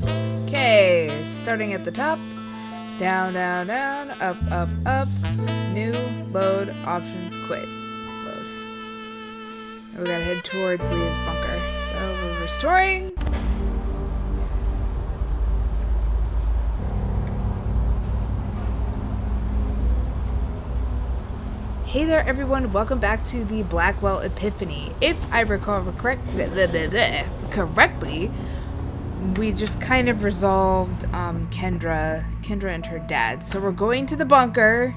Okay, starting at the top. Down, down, down, up, up, up. New, load, options, quit. Load. And we gotta head towards Leah's bunker. So we're restoring. Hey there everyone, welcome back to the Blackwell Epiphany. If I recall correctly, we just kind of resolved Kendra and her dad. So we're going to the bunker,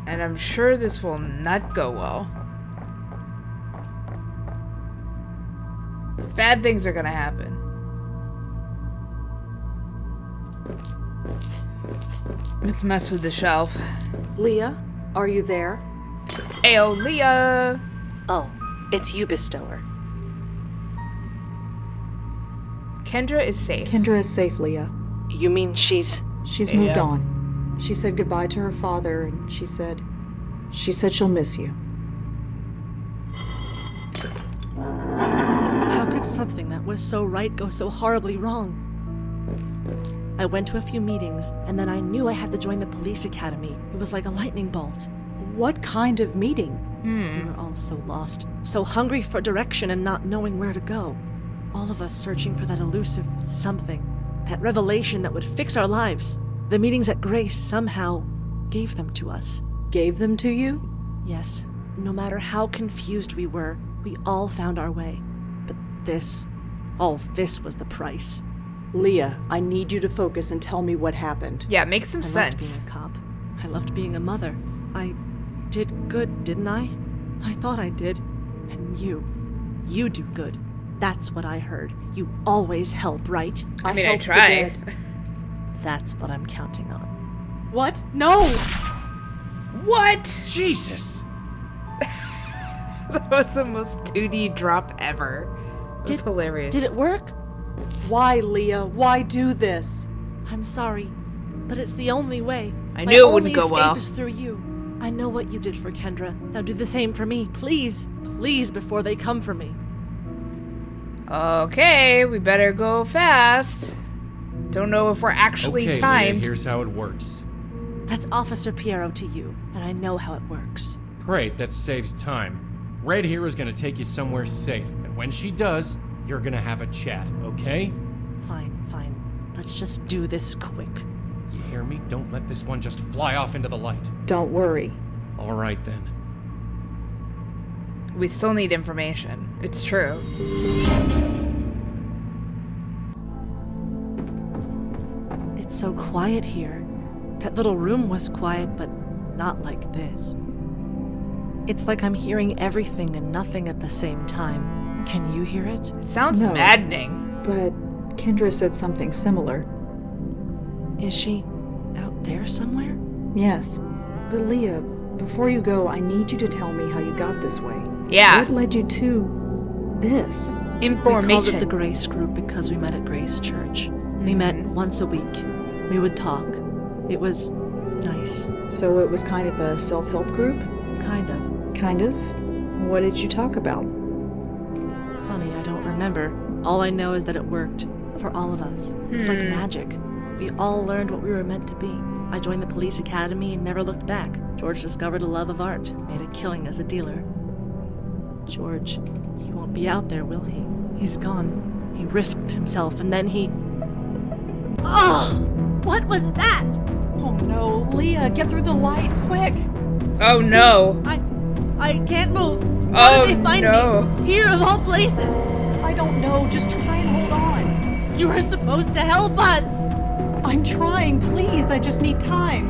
and I'm sure this will not go well. Bad things are gonna happen. Let's mess with the shelf. Leah, are you there? Ayo, Leah! Oh, it's you, Bestower. Kendra is safe. Kendra is safe, Leah. You mean she's Moved on. She said goodbye to her father, and she said she'll miss you. How could something that was so right go so horribly wrong? I went to a few meetings, and then I knew I had to join the police academy. It was like a lightning bolt. What kind of meeting? We were all so lost, so hungry for direction and not knowing where to go. All of us searching for that elusive something, that revelation that would fix our lives. The meetings at Grace somehow gave them to us. Gave them to you? Yes, no matter how confused we were, we all found our way. But all this was the price. Leah, I need you to focus and tell me what happened. Yeah, it makes some I sense. loved being a cop. I loved being a mother. I did good, didn't I? I thought I did. And you do good. That's what I heard. You always help, right? I mean, I helped the tried. dead. That's what I'm counting on. What? No! What? Jesus! That was the most 2D drop ever. It was hilarious. Did it work? Why, Leah? Why do this? I'm sorry, but it's the only way. I knew it wouldn't go My only well. escape is through you. I know what you did for Kendra. Now do the same for me, please. Please, before they come for me. Okay, we better go fast. Don't know if we're actually Okay, timed. Leah, here's how it works. That's Officer Piero to you, and I know how it works. Great, that saves time. Red here is gonna take you somewhere safe, and when she does, you're gonna have a chat, okay? Fine. Let's just do this quick. You hear me? Don't let this one just fly off into the light. Don't worry. All right then. We still need information. It's true. It's so quiet here. That little room was quiet, but not like this. It's like I'm hearing everything and nothing at the same time. Can you hear it? It sounds No. maddening. But Kendra said something similar. Is she out there somewhere? Yes. But Leah, before you go, I need you to tell me how you got this way. Yeah. What led you to this? We Information. called it the Grace Group because we met at Grace Church. We met once a week. We would talk. It was nice. So it was kind of a self-help group? Kind of. Kind of? What did you talk about? Funny, I don't remember. All I know is that it worked. For all of us. It was like magic. We all learned what we were meant to be. I joined the police academy and never looked back. George discovered a love of art, made a killing as a dealer. George, he won't be out there, will he? He's gone. He risked himself and then he... Oh! What was that? Oh no, Leah, get through the light, quick! Oh no. I can't move. How Oh did they find no. me? Here of all places. I don't know, just try and hold on. You were supposed to help us. I'm trying, please, I just need time.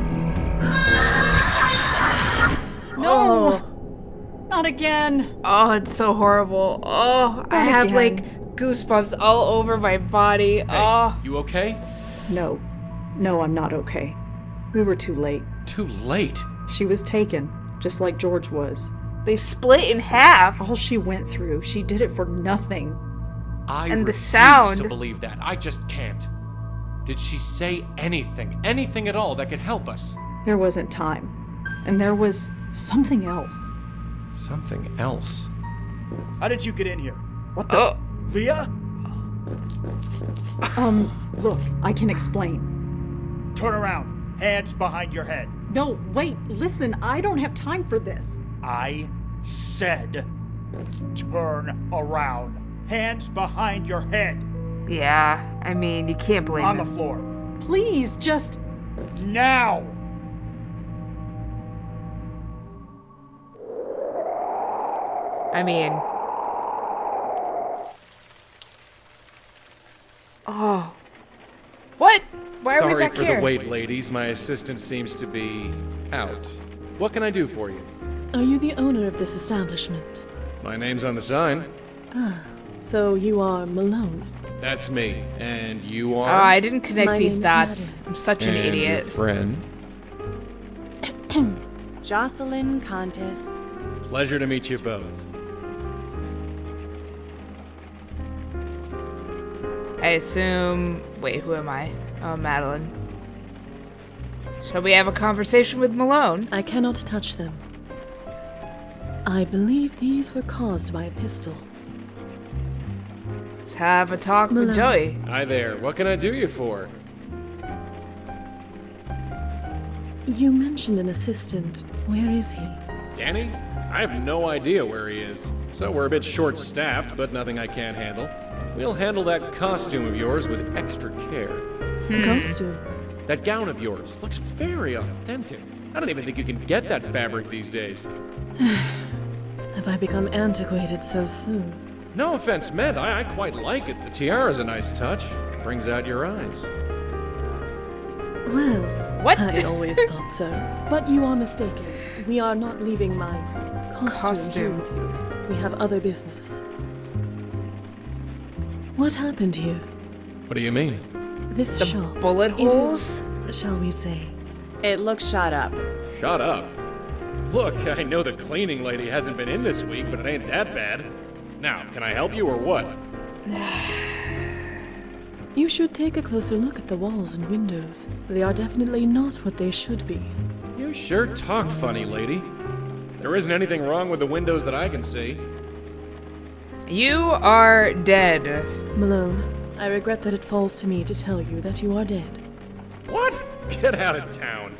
No! Not again. Oh, it's so horrible. Oh, I Not have again. like goosebumps all over my body. Hey, Oh. you okay? No, I'm not okay. We were too late. Too late. She was taken, just like George was. They split in half. All she went through, she did it for nothing. I And the refuse sound. to believe that. I just can't. Did she say anything at all that could help us? There wasn't time. And there was something else. Something else. How did you get in here? What the? Oh. Leah? Look, I can explain. Turn around. Hands behind your head. No, wait, listen, I don't have time for this. I said turn around. Hands behind your head. Yeah, I mean, you can't blame On the him. floor. Please, just... Now! I mean... Oh. What? Why are we Sorry back for here? the wait, ladies. My assistant seems to be out. What can I do for you? Are you the owner of this establishment? My name's on the sign. So you are Malone. That's me. And you Oh, are? I didn't connect My these name's dots. Maddie. I'm such an And idiot. your friend. Jocelyn Contis. Pleasure to meet you both. I assume... Wait, who am I? Oh, Madeline. Shall we have a conversation with Malone? I cannot touch them. I believe these were caused by a pistol. Let's have a talk with Malone. Joey. Hi there. What can I do you for? You mentioned an assistant. Where is he? Danny? I have no idea where he is. So we're a bit short-staffed, but nothing I can't handle. We'll handle that costume of yours with extra care. Costume. That gown of yours looks very authentic. I don't even think you can get that fabric these days. Have I become antiquated so soon? No offense meant, I quite like it. The tiara's a nice touch. Brings out your eyes. Well, What? I always thought so. But you are mistaken. We are not leaving my costume here with you. We have other business. What happened here? What do you mean? This shop. Bullet it is, holes? shall we say, It looks shot up. Shut up. Look, I know the cleaning lady hasn't been in this week, but it ain't that bad. Now, can I help you or what? you should take a closer look at the walls and windows. They are definitely not what they should be. You sure talk funny, lady. There isn't anything wrong with the windows that I can see. You are dead. Malone, I regret that it falls to me to tell you that you are dead. What? Get out of town.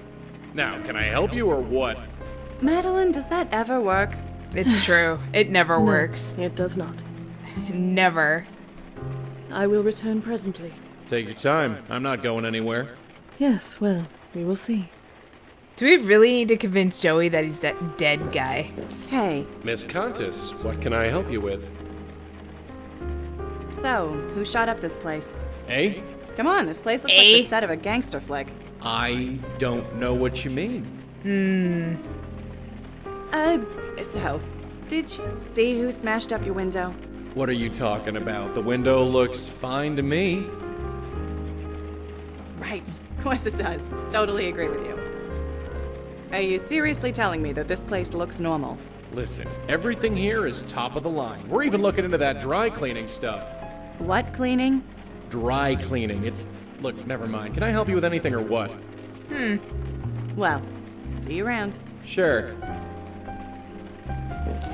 Now, can I help you or what? Madeline, does that ever work? It's true. It never No, works. it does not. Never. I will return presently. Take your time. I'm not going anywhere. Yes, well, we will see. Do we really need to convince Joey that he's dead guy? Hey, Miss Contis, what can I help you with? so, who shot up this place? Eh? Come on, this place looks like the set of a gangster flick. I don't know what you mean. So, did you see who smashed up your window? What are you talking about? The window looks fine to me. Right, of course it does. Totally agree with you. Are you seriously telling me that this place looks normal? Listen, everything here is top of the line. We're even looking into that dry cleaning stuff. What cleaning? Dry cleaning. Look, never mind. Can I help you with anything or what? Well, see you around. Sure.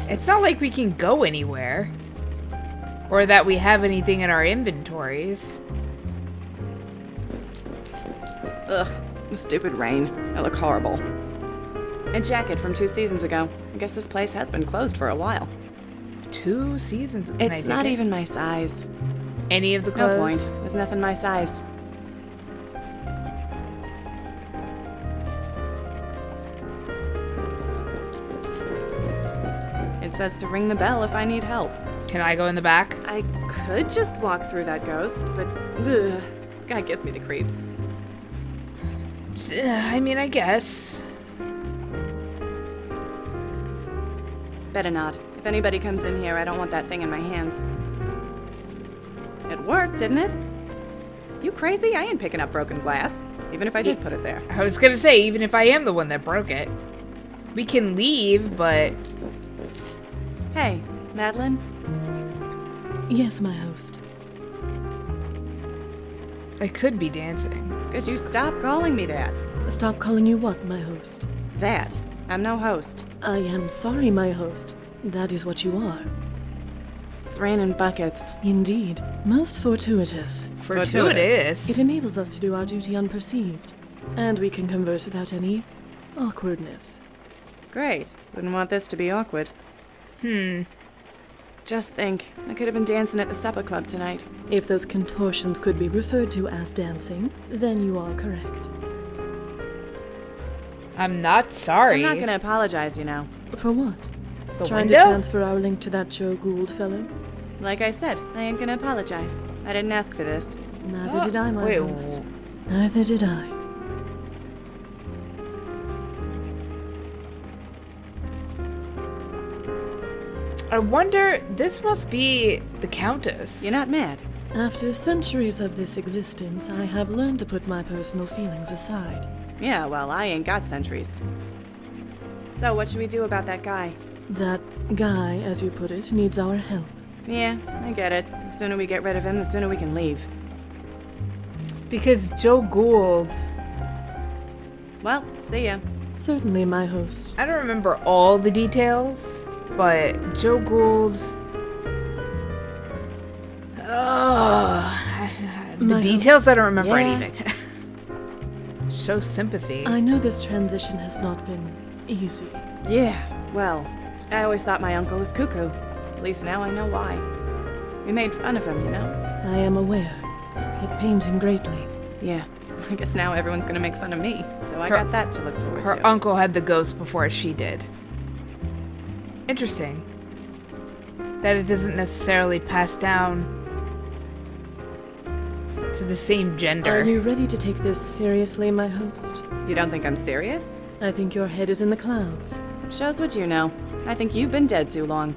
It's not like we can go anywhere. Or that we have anything in our inventories. Ugh, stupid rain. I look horrible. A jacket from 2 seasons ago. I guess this place has been closed for a while. 2 seasons. Can I It's take not it? even my size. Any of the No clothes. point. There's nothing my size. It says to ring the bell if I need help. Can I go in the back? I could just walk through that ghost, but ugh, God gives me the creeps. I mean, I guess. Better not. If anybody comes in here, I don't want that thing in my hands. It worked, didn't it? You crazy? I ain't picking up broken glass, even if I did put it there. I was gonna say, even if I am the one that broke it. We can leave, but... Hey, Madeline? Yes, my host. I could be dancing. Could you stop calling me that? Stop calling you what, my host? That. I'm no host. I am sorry, my host. That is what you are. It's raining buckets. Indeed. Most fortuitous. Fortuitous. It enables us to do our duty unperceived. And we can converse without any awkwardness. Great. Wouldn't want this to be awkward. Just think, I could have been dancing at the supper club tonight. If those contortions could be referred to as dancing, then you are correct. I'm not sorry. I'm not gonna apologize, you know. For what? The Trying window? to transfer our link to that Joe Gould fellow? Like I said, I ain't gonna apologize. I didn't ask for this. Neither did I, my wait, host. Neither did I. I wonder, this must be the Countess. You're not mad? After centuries of this existence, I have learned to put my personal feelings aside. Yeah, well, I ain't got centuries. So, what should we do about that guy? That guy, as you put it, needs our help. Yeah, I get it. The sooner we get rid of him, the sooner we can leave. Because Joe Gould... Well, see ya. Certainly, my host. I don't remember all the details, but Joe Gould... the My details, I don't remember Yeah. anything. Show sympathy. I know this transition has not been easy. Yeah, well, I always thought my uncle was cuckoo. At least now I know why. We made fun of him, you know? I am aware. It pained him greatly. Yeah, I guess now everyone's gonna make fun of me, so I Her- got that to look forward Her to. uncle had the ghost before she did. Interesting. That it doesn't necessarily pass down to the same gender. Are you ready to take this seriously, my host? You don't think I'm serious? I think your head is in the clouds. Shows what you know. I think you've been dead too long.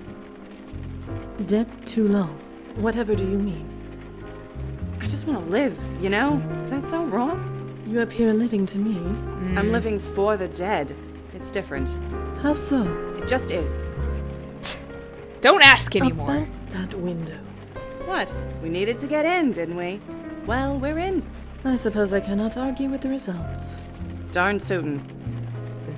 Dead too long. Whatever do you mean? I just want to live, you know? Is that so wrong? You appear living to me. I'm living for the dead. It's different. How so? It just is. Don't ask anymore. About that window. What? We needed to get in, didn't we? Well, we're in. I suppose I cannot argue with the results. Darn tootin'.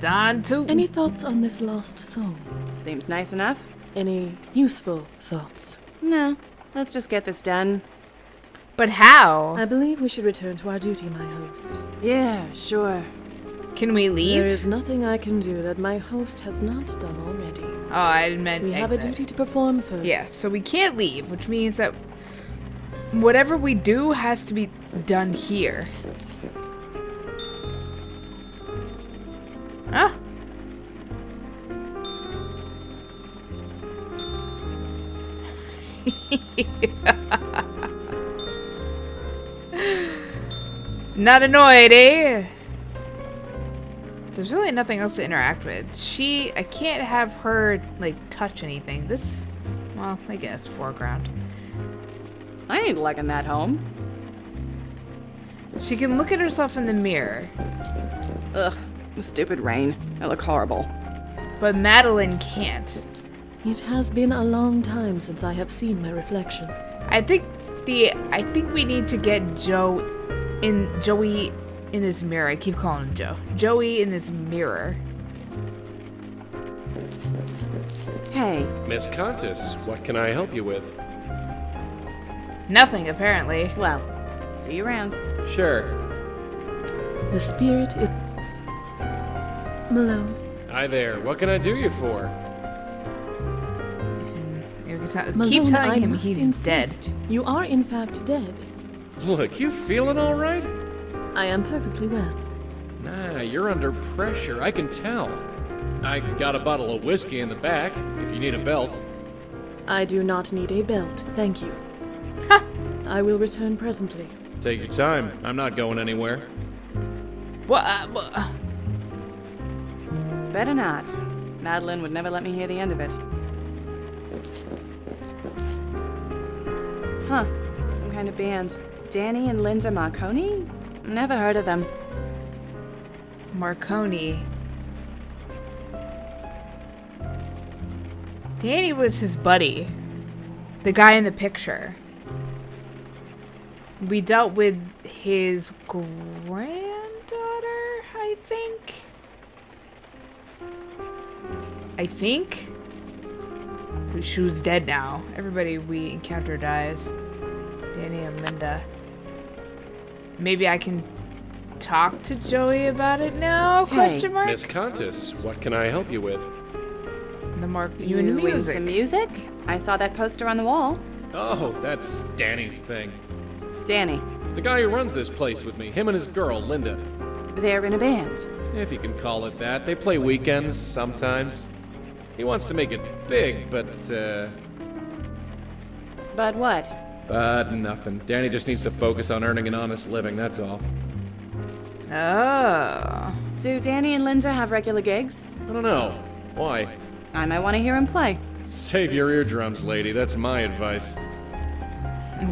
Don too. Any thoughts on this lost soul? Seems nice enough. Any useful thoughts? No, let's just get this done. But how? I believe we should return to our duty, my host. Yeah, sure. Can we leave? There is nothing I can do that my host has not done already. Oh, I meant We have a exit. duty to perform first. Yeah, so we can't leave, which means that whatever we do has to be done here. Ah. Not annoyed, eh? There's really nothing else to interact with. I can't have her, like, touch anything. This, well, I guess, foreground. I ain't lugging that home. She can look at herself in the mirror, Ugh, stupid rain. I look horrible. but Madeline can't. It has been a long time since I have seen my reflection. I think we need to get Joey in this mirror. I keep calling him Joe. Joey in this mirror. Hey, Miss Countess, what can I help you with? Nothing, apparently. well, see you around. Sure. The spirit is... Malone. Hi there, what can I do you for? Malone, Keep telling I him must he's insist. dead. You are in fact dead. Look, you feeling all right? I am perfectly well. Nah, you're under pressure, I can tell. I got a bottle of whiskey in the back, if you need a belt. I do not need a belt, thank you. I will return presently. Take your time, I'm not going anywhere. What? Better not. Madeline would never let me hear the end of it. Huh. Some kind of band. Danny and Linda Marconi? Never heard of them. Marconi. Danny was his buddy. The guy in the picture. We dealt with his granddaughter, I think. who's dead now. Everybody we encounter dies. Danny and Linda. Maybe I can talk to Joey about it now? Hey. Question mark? Miss Contis, what can I help you with? The mark You into into music. music? I saw that poster on the wall. Oh, that's Danny's thing. Danny, The guy who runs this place with me, him and his girl, Linda. they're in a band. If you can call it that. They play weekends, sometimes. He wants to make it big, but But what? nothing. Danny just needs to focus on earning an honest living, that's all. Oh. Do Danny and Linda have regular gigs? I don't know. Why? I might want to hear him play. Save your eardrums, lady. That's my advice.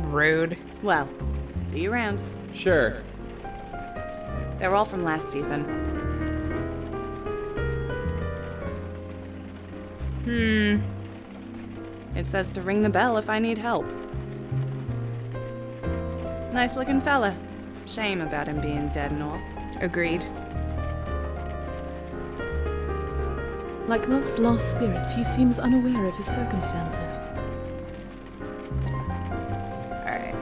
Rude. Well, see you around. Sure. They're all from last season. It says to ring the bell if I need help. Nice looking fella. Shame about him being dead and all. Agreed. Like most lost spirits, he seems unaware of his circumstances. Alright.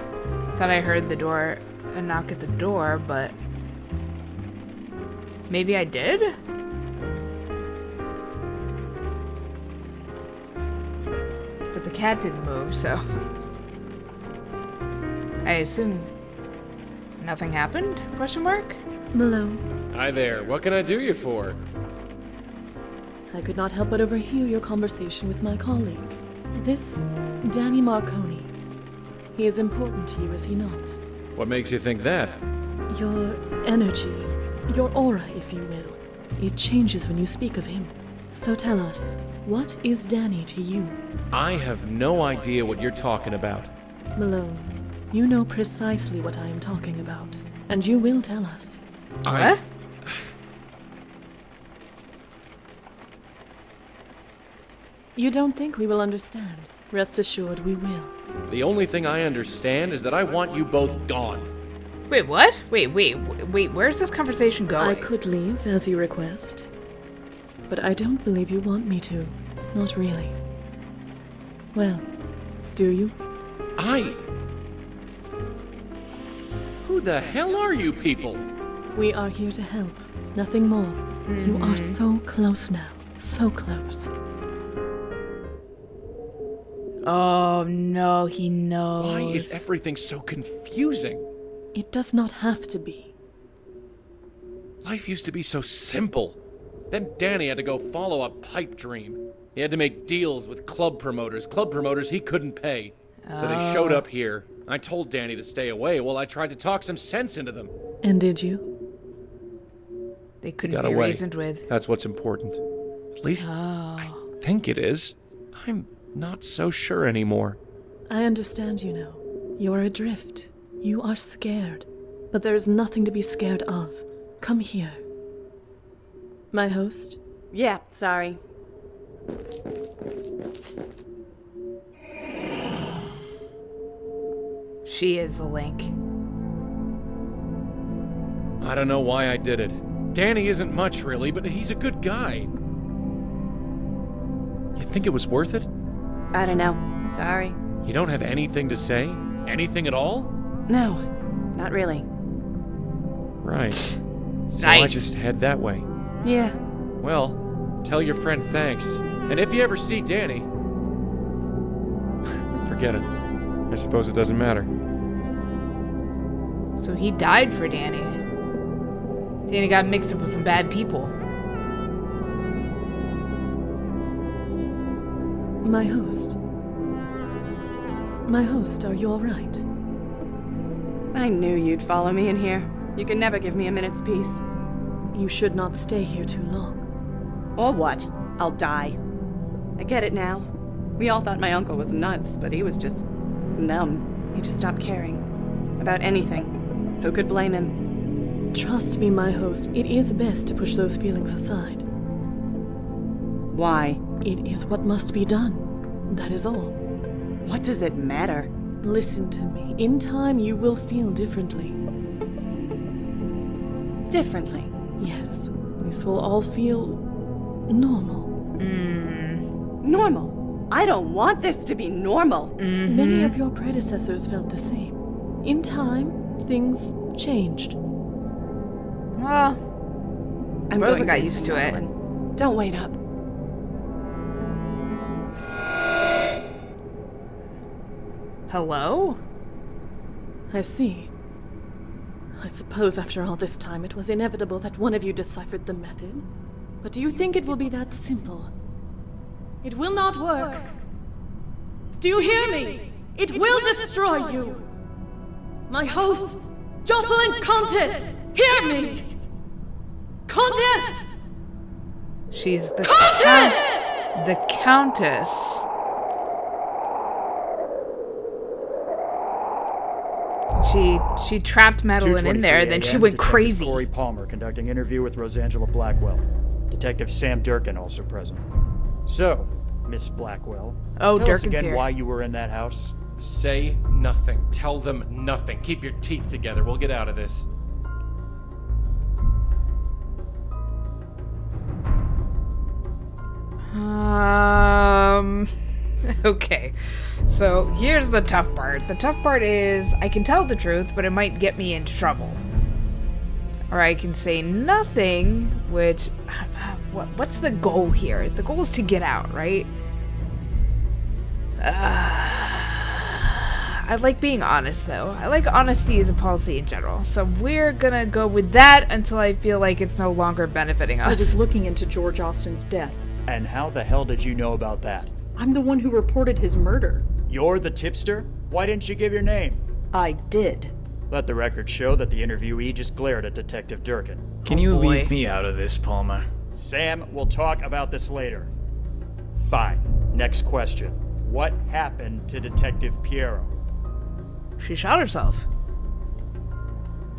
Thought I heard the door, a knock at the door, but maybe I did? But the cat didn't move, so I assume nothing happened? Question mark? Malone, Hi there. What can I do you for? I could not help but overhear your conversation with my colleague. This Danny Marconi. He is important to you, is he not? What makes you think that? Your energy, your aura, if you will. It changes when you speak of him. So tell us, what is Danny to you? I have no idea what you're talking about. Malone, you know precisely what I am talking about, and you will tell us. What? You don't think we will understand? Rest assured we will. The only thing I understand is that I want you both gone. Wait, what? Wait, where's this conversation going? I could leave, as you request. But I don't believe you want me to. Not really. Well, do you? Who the hell are you people? We are here to help, nothing more. You are so close now. So close. Oh no, he knows. Why is everything so confusing? It does not have to be. Life used to be so simple. Then Danny had to go follow a pipe dream. He had to make deals with club promoters he couldn't pay. So they showed up here. I told Danny to stay away while I tried to talk some sense into them. And did you? They couldn't Got be away. reasoned with. That's what's important. At least I think it is. I'm not so sure anymore. I understand you now. You are adrift. You are scared. But there is nothing to be scared of. Come here. My host? Yeah, sorry. She is the link. I don't know why I did it. Danny isn't much, really, but he's a good guy. You think it was worth it? I don't know. Sorry. You don't have anything to say? Anything at all? No, not really. Right. So I Nice. just head that way. Yeah. Well, tell your friend thanks. And if you ever see Danny... forget it. I suppose it doesn't matter. So he died for Danny. Danny got mixed up with some bad people. My host. My host, are you alright? I knew you'd follow me in here. You can never give me a minute's peace. You should not stay here too long. Or what? I'll die. I get it now. We all thought my uncle was nuts, but he was just numb. He just stopped caring. About anything. Who could blame him? Trust me, my host, it is best to push those feelings aside. Why? It is what must be done. That is all. What does it matter? Listen to me. In time, you will feel differently. Differently. Yes, this will all feel normal. Normal. I don't want this to be normal. Many of your predecessors felt the same. In time, things changed. Well, I'm Rosa going got to used to it. Madeline. Don't wait up. hello? I see. I suppose after all this time it was inevitable that one of you deciphered the method. But do you think it will be that simple? It will not work. Do you hear me? It will destroy you. My host, Jocelyn Comtesse, hear me! Comtesse! She's the Countess! The Countess. She trapped Madeline in there, then she went Detective crazy. Corey Palmer conducting interview with Rosangela Blackwell. Detective Sam Durkin also present. So, Miss Blackwell, Oh, tell us Durkin's again here. why you were in that house. Say nothing. Tell them nothing. Keep your teeth together. We'll get out of this. Okay. So here's the tough part. The tough part is I can tell the truth, but it might get me into trouble. Or I can say nothing, which what's the goal here? The goal is to get out, right? I like being honest, though. I like honesty as a policy in general. So we're gonna go with that until I feel like it's no longer benefiting I was us. looking into George Austin's death. And how the hell did you know about that? I'm the one who reported his murder. You're the tipster? Why didn't you give your name? I did. Let the record show that the interviewee just glared at Detective Durkin. Can you boy. leave me out of this, Palmer? Sam, we'll talk about this later. Fine. Next question. What happened to Detective Piero? She shot herself.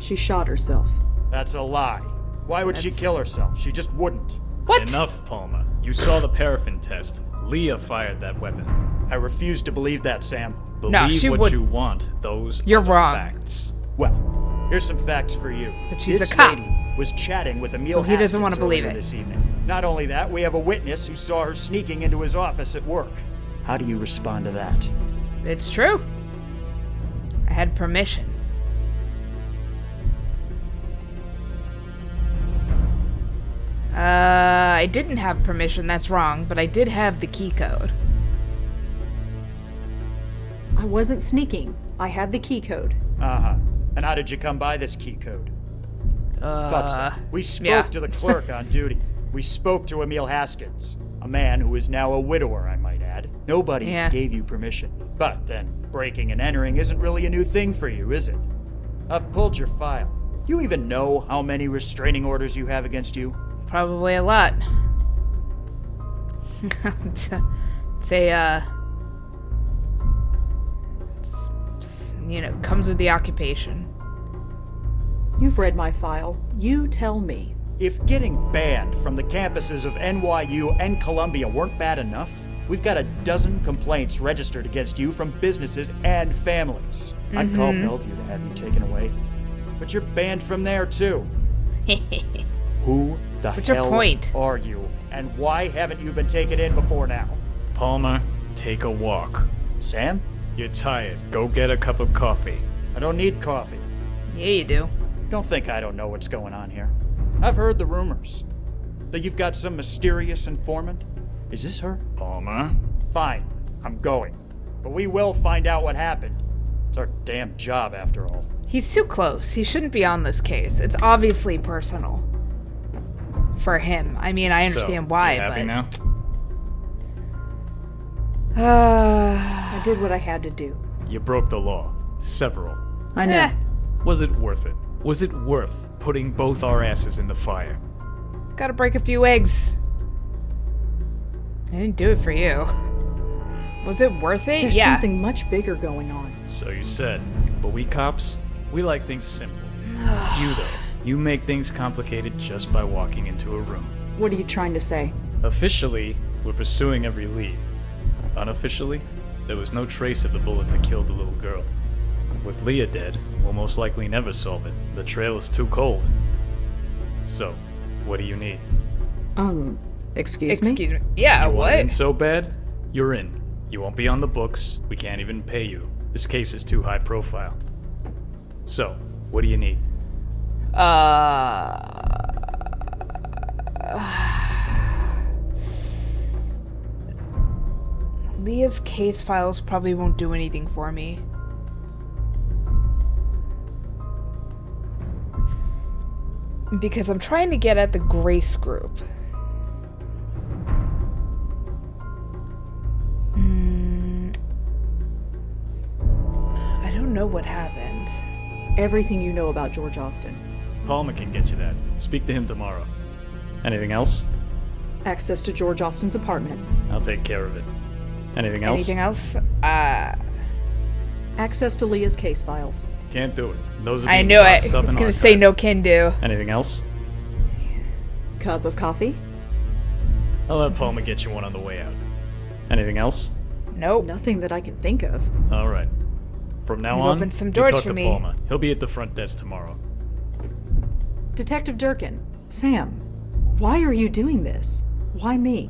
She shot herself. That's a lie. Why would she kill herself? She just wouldn't. What? Enough, Palmer. You saw the paraffin test. Leah fired that weapon. I refuse to believe that, Sam. Believe she what would- you want. Those You're are the wrong. facts. Well, here's some facts for you. But she's this a cop. lady was chatting with Emil So he doesn't wanna Haskins believe earlier it. this evening. Not only that, we have a witness who saw her sneaking into his office at work. How do you respond to that? It's true. I had permission. I didn't have permission, that's wrong, but I did have the key code. I wasn't sneaking. I had the key code. Uh-huh. And how did you come by this key code? Thought so. We spoke yeah. to the clerk on duty. We spoke to Emil Haskins, a man who is now a widower, I might add. Nobody Yeah. gave you permission. But then, breaking and entering isn't really a new thing for you, is it? I've pulled your file. You even know how many restraining orders you have against you? Probably a lot. Say, you know, comes with the occupation. You've read my file. You tell me. If getting banned from the campuses of NYU and Columbia weren't bad enough, we've got a dozen complaints registered against you from businesses and families. I'd call Bellevue to have you taken away. But you're banned from there, too. Who the What's your hell point? are you? And why haven't you been taken in before now? Palmer, take a walk. Sam? You're tired. Go get a cup of coffee. I don't need coffee. Yeah, you do. Don't think I don't know what's going on here. I've heard the rumors that you've got some mysterious informant. Is this her? Palmer? Fine, I'm going. But we will find out what happened. It's our damn job, after all. He's too close. He shouldn't be on this case. It's obviously personal. For him. I mean, I understand So, why, you happy but... now? I did what I had to do. You broke the law. Several. I know. Eh, Was it worth it? Was it worth putting both our asses in the fire? gotta break a few eggs. I didn't do it for you. Was it worth it? There's yeah. something much bigger going on. So you said. But we cops, we like things simple. You, though, you make things complicated just by walking into a room. What are you trying to say? Officially, we're pursuing every lead. Unofficially, there was no trace of the bullet that killed the little girl. With Leah dead, we'll most likely never solve it. The trail is too cold. So, what do you need? Excuse me? Excuse me. Yeah, You want what? in so bad? You're in. You won't be on the books. We can't even pay you. This case is too high profile. So, what do you need? Leah's case files probably won't do anything for me. Because I'm trying to get at the Grace Group. I don't know what happened. Everything you know about George Austin. Palmer can get you that. Speak to him tomorrow. Anything else? Access to George Austin's apartment. I'll take care of it. Anything else? Anything else? Access to Leah's case files. Can't do it. Those are I being knew it. boxed I up was and gonna say archived. no can do. Anything else? Cup of coffee? I'll have Palmer get you one on the way out. Anything else? Nope. Nothing that I can think of. All right. From now You've on, opened some you doors talk for to me. Palmer. He'll be at the front desk tomorrow. Detective Durkin. Sam, why are you doing this? Why me?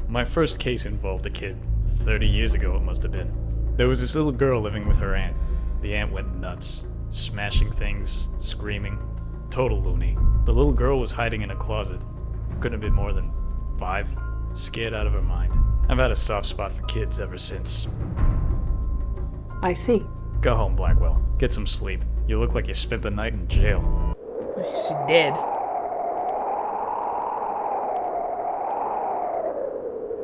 My first case involved a kid. 30 years ago, it must have been. There was this little girl living with her aunt. The aunt went nuts, smashing things, screaming. Total loony. The little girl was hiding in a closet. Couldn't have been more than 5. Scared out of her mind. I've had a soft spot for kids ever since. I see. Go home, Blackwell. Get some sleep. You look like you spent the night in jail. She did.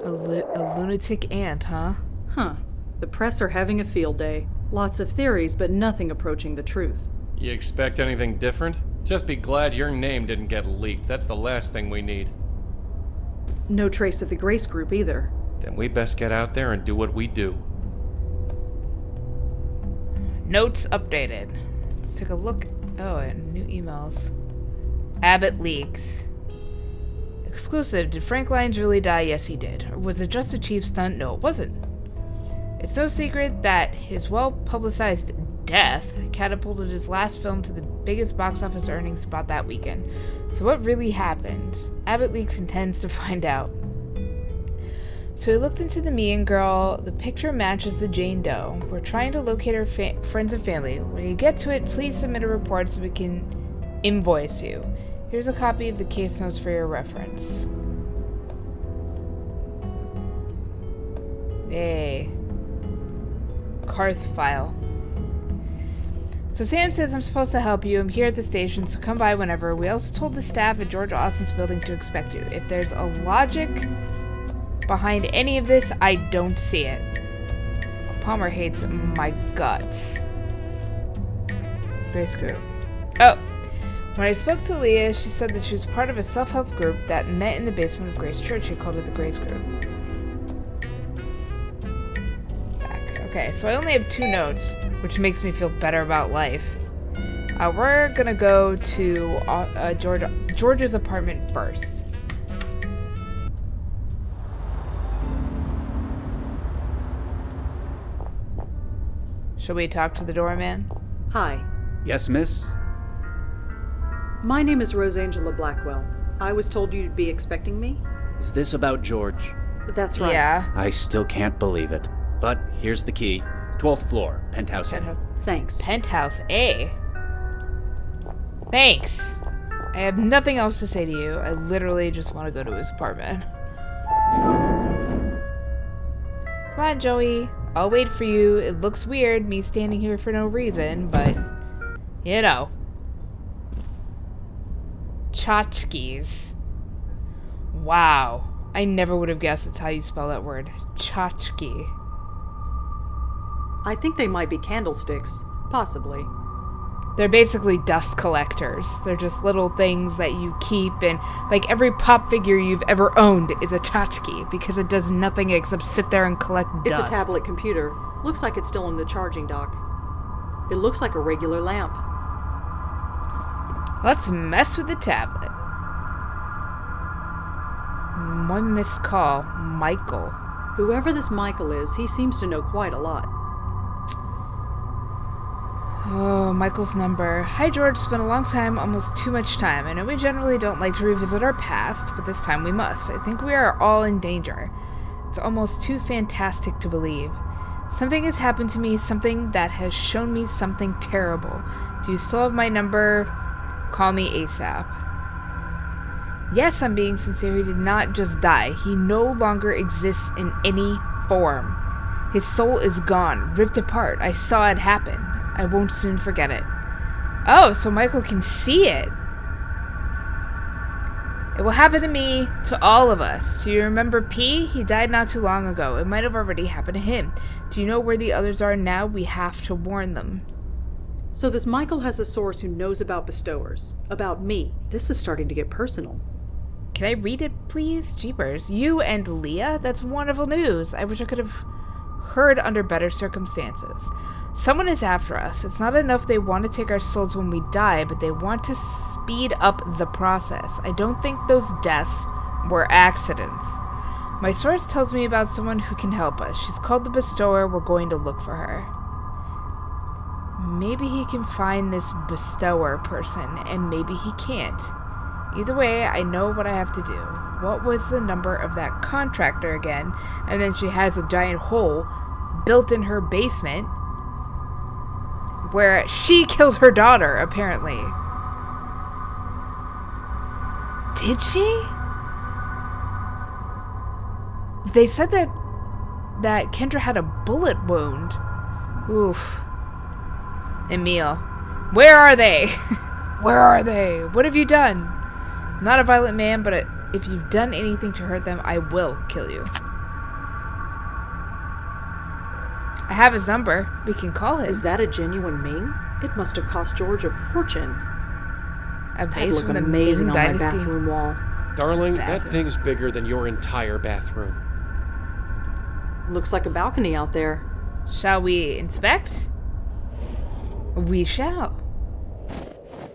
A lunatic aunt, huh? Huh. The press are having a field day. Lots of theories, but nothing approaching the truth. You expect anything different? Just be glad your name didn't get leaked. That's the last thing we need. No trace of the Grace Group either. Then we best get out there and do what we do. Notes updated. Let's take a look. Oh, and new emails. Abbott leaks. Exclusive. Did Frank Lyons really die? Yes, he did. Or was it just a cheap stunt? No, it wasn't. It's no secret that his well-publicized death catapulted his last film to the biggest box office earnings spot that weekend. So what really happened? Abbott Leaks intends to find out. So he looked into the Mean Girl. The picture matches the Jane Doe. We're trying to locate her friends and family. When you get to it, please submit a report so we can invoice you. Here's a copy of the case notes for your reference. Yay. Carth file. So Sam says I'm supposed to help you. I'm here at the station, so come by whenever. We also told the staff at George Austin's building to expect you. If there's a logic behind any of this, I don't see it. Palmer hates my guts. Grace Group. Oh. When I spoke to Leah, she said that she was part of a self-help group that met in the basement of Grace Church. She called it the Grace Group. Okay, so I only have 2 notes, which makes me feel better about life. We're gonna go to George's apartment first. Shall we talk to the doorman? Hi. Yes, miss? My name is Rosangela Blackwell. I was told you'd be expecting me? Is this about George? That's right. Yeah. I still can't believe it. But here's the key. 12th floor, penthouse A. Thanks. Penthouse A. Thanks. I have nothing else to say to you. I literally just want to go to his apartment. Come on, Joey. I'll wait for you. It looks weird, me standing here for no reason, but, you know. Tchotchkes. Wow. I never would have guessed that's how you spell that word. Tchotchke. I think they might be candlesticks. Possibly. They're basically dust collectors. They're just little things that you keep, and like every pop figure you've ever owned is a tchotchke because it does nothing except sit there and collect dust. It's a tablet computer. Looks like it's still in the charging dock. It looks like a regular lamp. Let's mess with the tablet. One missed call. Michael. Whoever this Michael is, he seems to know quite a lot. Oh, Michael's number. Hi, George. It's been a long time, almost too much time. I know we generally don't like to revisit our past, but this time we must. I think we are all in danger. It's almost too fantastic to believe. Something has happened to me, something that has shown me something terrible. Do you still have my number? Call me ASAP. Yes, I'm being sincere. He did not just die. He no longer exists in any form. His soul is gone, ripped apart. I saw it happen. I won't soon forget it. Oh, so Michael can see it. It will happen to me, to all of us. Do you remember P? He died not too long ago. It might have already happened to him. Do you know where the others are now? We have to warn them. So this Michael has a source who knows about bestowers. About me. This is starting to get personal. Can I read it, please? Jeepers. You and Leah? That's wonderful news. I wish I could have heard under better circumstances. Someone is after us. It's not enough they want to take our souls when we die, but they want to speed up the process. I don't think those deaths were accidents. My source tells me about someone who can help us. She's called the Bestower. We're going to look for her. Maybe he can find this Bestower person, and maybe he can't. Either way, I know what I have to do. What was the number of that contractor again? And then she has a giant hole built in her basement where she killed her daughter, apparently. Did she? They said that Kendra had a bullet wound. Oof. Emil. Where are they? Where are they? What have you done? I'm not a violent man, but if you've done anything to hurt them, I will kill you. I have his number. We can call him. Is that a genuine Ming? It must have cost George a fortune. That'd look amazing on my bathroom wall. Darling, that thing's bigger than your entire bathroom. Looks like a balcony out there. Shall we inspect? We shall.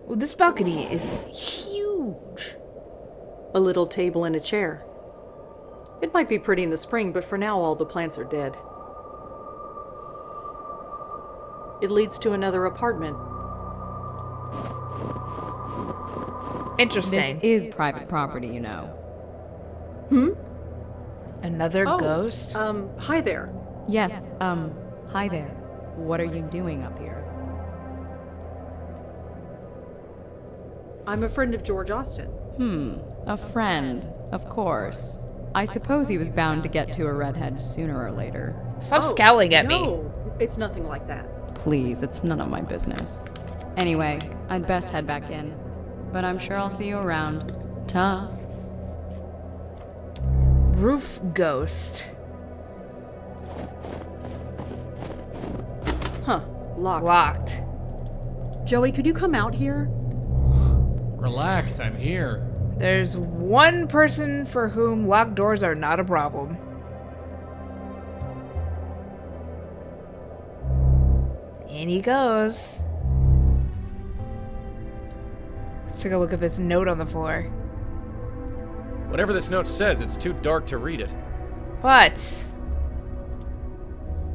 Well, this balcony is huge. A little table and a chair. It might be pretty in the spring, but for now all the plants are dead. It leads to another apartment. Interesting. This is private property, you know. Another ghost? Hi there. Yes, hi there. What are you doing up here? I'm a friend of George Austin. A friend, of course. I suppose he was bound to get to a redhead sooner or later. Stop scowling at me. No, it's nothing like that. Please, it's none of my business. Anyway, I'd best head back in. But I'm sure I'll see you around. Ta. Roof ghost. Huh, locked. Locked. Joey, could you come out here? Relax, I'm here. There's one person for whom locked doors are not a problem. In he goes. Let's take a look at this note on the floor. Whatever this note says, it's too dark to read it. What?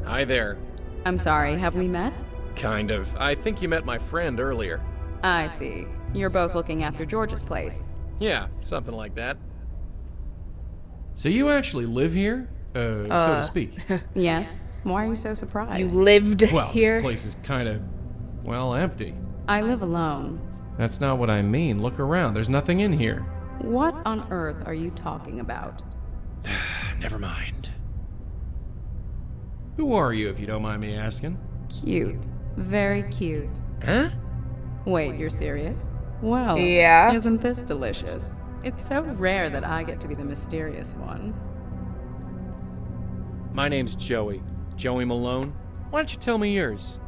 Hi there. I'm sorry, have we met? Kind of. I think you met my friend earlier. I see. You're both looking after George's place. Yeah, something like that. So you actually live here? So to speak. Yes? Why are you so surprised? You lived Well, here? this place is kind of, well, empty. I live alone. That's not what I mean. Look around. There's nothing in here. What on earth are you talking about? Never mind. Who are you, if you don't mind me asking? Cute. Very cute. Huh? Wait, you're serious? Well, Yeah. isn't this delicious? It's so rare that I get to be the mysterious one. My name's Joey. Joey Malone. Why don't you tell me yours?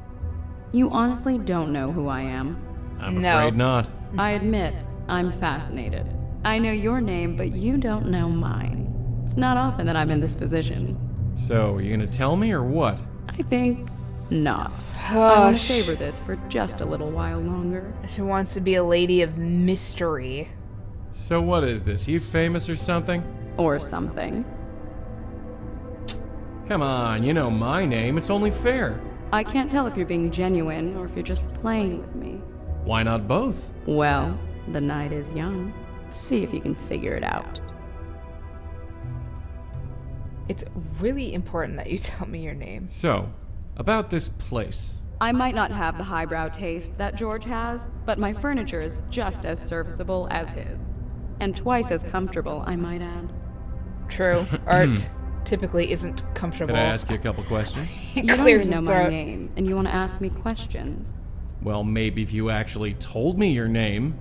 You honestly don't know who I am. I'm No. afraid not. I admit, I'm fascinated. I know your name, but you don't know mine. It's not often that I'm in this position. So, are you gonna tell me or what? I think not. I want to savor this for just a little while longer. She wants to be a lady of mystery. So what is this? You famous or something? Or something. Come on, you know my name. It's only fair. I can't tell if you're being genuine or if you're just playing with me. Why not both? Well, the night is young. See if you can figure it out. It's really important that you tell me your name. So, about this place. I might not have the highbrow taste that George has, but my furniture is just as serviceable as his. And twice as comfortable, I might add. True. Art typically isn't comfortable. Can I ask you a couple questions? He You don't clears even know his my throat. name, and you want to ask me questions? Well, maybe if you actually told me your name.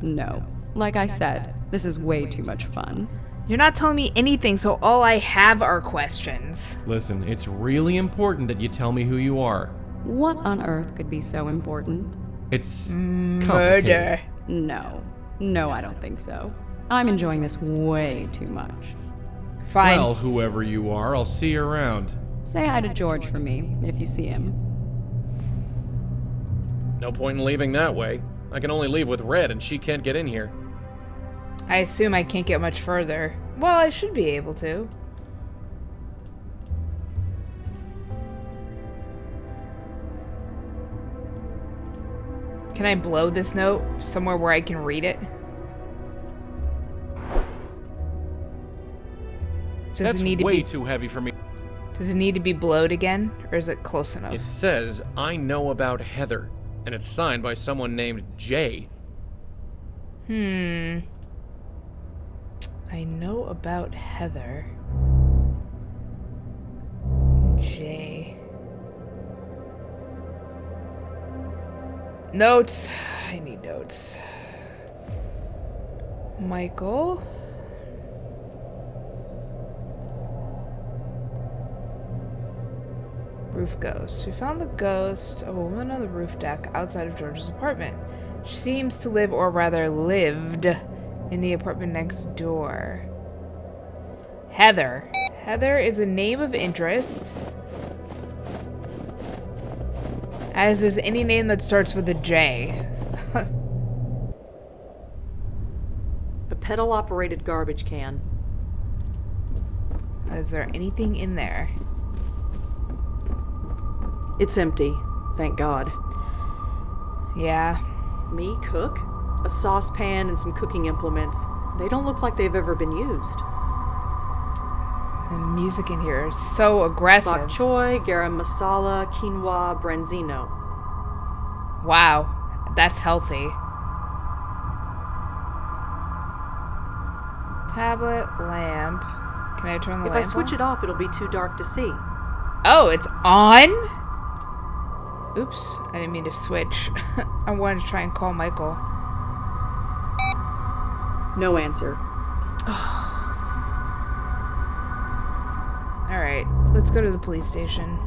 No. Like I said, this is way too much fun. You're not telling me anything, so all I have are questions. Listen, it's really important that you tell me who you are. What on earth could be so important? It's Murder. complicated. No, I don't think so. I'm enjoying this way too much. Fine. Well, whoever you are, I'll see you around. Say hi to George for me, if you see him. No point in leaving that way. I can only leave with Red, and she can't get in here. I assume I can't get much further. Well, I should be able to. Can I blow this note somewhere where I can read it? That's way too heavy for me. Does it need to be blowed again, or is it close enough? It says, I know about Heather, and it's signed by someone named Jay. I know about Heather. Jay. Notes. I need notes. Michael. Roof ghost. We found the ghost of a woman on the roof deck outside of George's apartment. She seems to live, or rather lived, in the apartment next door. Heather. Heather is a name of interest, as is any name that starts with a J. A pedal-operated garbage can. Is there anything in there? It's empty, thank God. Yeah. Me cook? A saucepan and some cooking implements. They don't look like they've ever been used. The music in here is so aggressive. Bok choy, garam masala, quinoa, branzino. Wow, that's healthy. Tablet, lamp. Can I turn the lamp on? If I switch it off, it'll be too dark to see. Oh, it's on? Oops, I didn't mean to switch. I wanted to try and call Michael. No answer. Alright, let's go to the police station.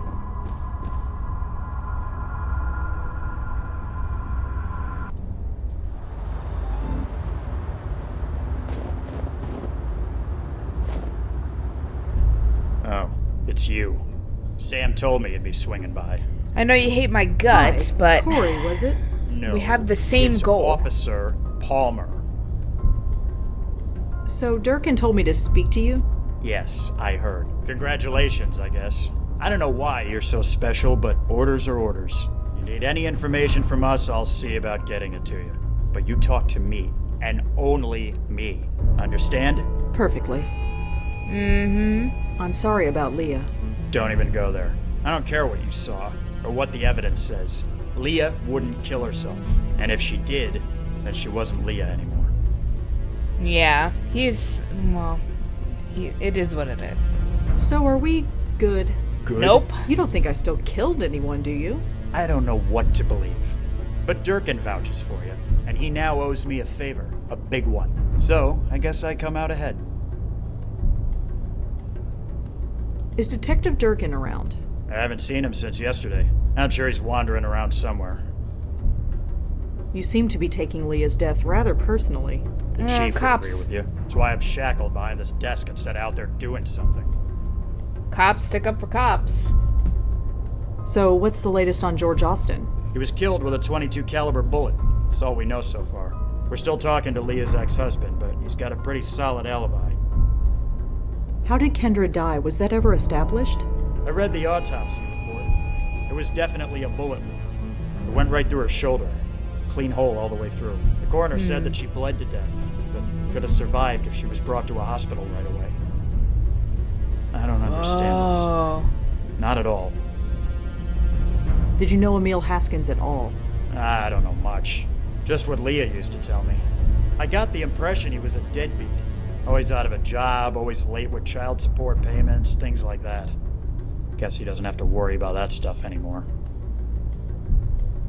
Oh, it's you. Sam told me you'd be swinging by. I know you hate my guts, Hi, but Corey, was it? No. we have the same it's goal. Officer Palmer. So Durkin told me to speak to you? Yes, I heard. Congratulations, I guess. I don't know why you're so special, but orders are orders. You need any information from us, I'll see about getting it to you. But you talk to me, and only me. Understand? Perfectly. Mm-hmm. I'm sorry about Leah. Don't even go there. I don't care what you saw, or what the evidence says. Leah wouldn't kill herself. And if she did, then she wasn't Leah anymore. Yeah, it is what it is. So are we good? Good? Nope. You don't think I still killed anyone, do you? I don't know what to believe. But Durkin vouches for you, and he now owes me a favor, a big one. So, I guess I come out ahead. Is Detective Durkin around? I haven't seen him since yesterday. I'm sure he's wandering around somewhere. You seem to be taking Leah's death rather personally. The chief would cops. agree with you. That's why I'm shackled behind this desk instead of out there doing something. Cops stick up for cops. So what's the latest on George Austin? He was killed with a .22 caliber bullet. That's all we know so far. We're still talking to Leah's ex-husband, but he's got a pretty solid alibi. How did Kendra die? Was that ever established? I read the autopsy report. It was definitely a bullet wound. It went right through her shoulder. Clean hole all the way through. The coroner said that she bled to death, but could have survived if she was brought to a hospital right away. I don't understand this. Not at all. Did you know Emil Haskins at all? I don't know much. Just what Leah used to tell me. I got the impression he was a deadbeat. Always out of a job, always late with child support payments, things like that. Guess he doesn't have to worry about that stuff anymore.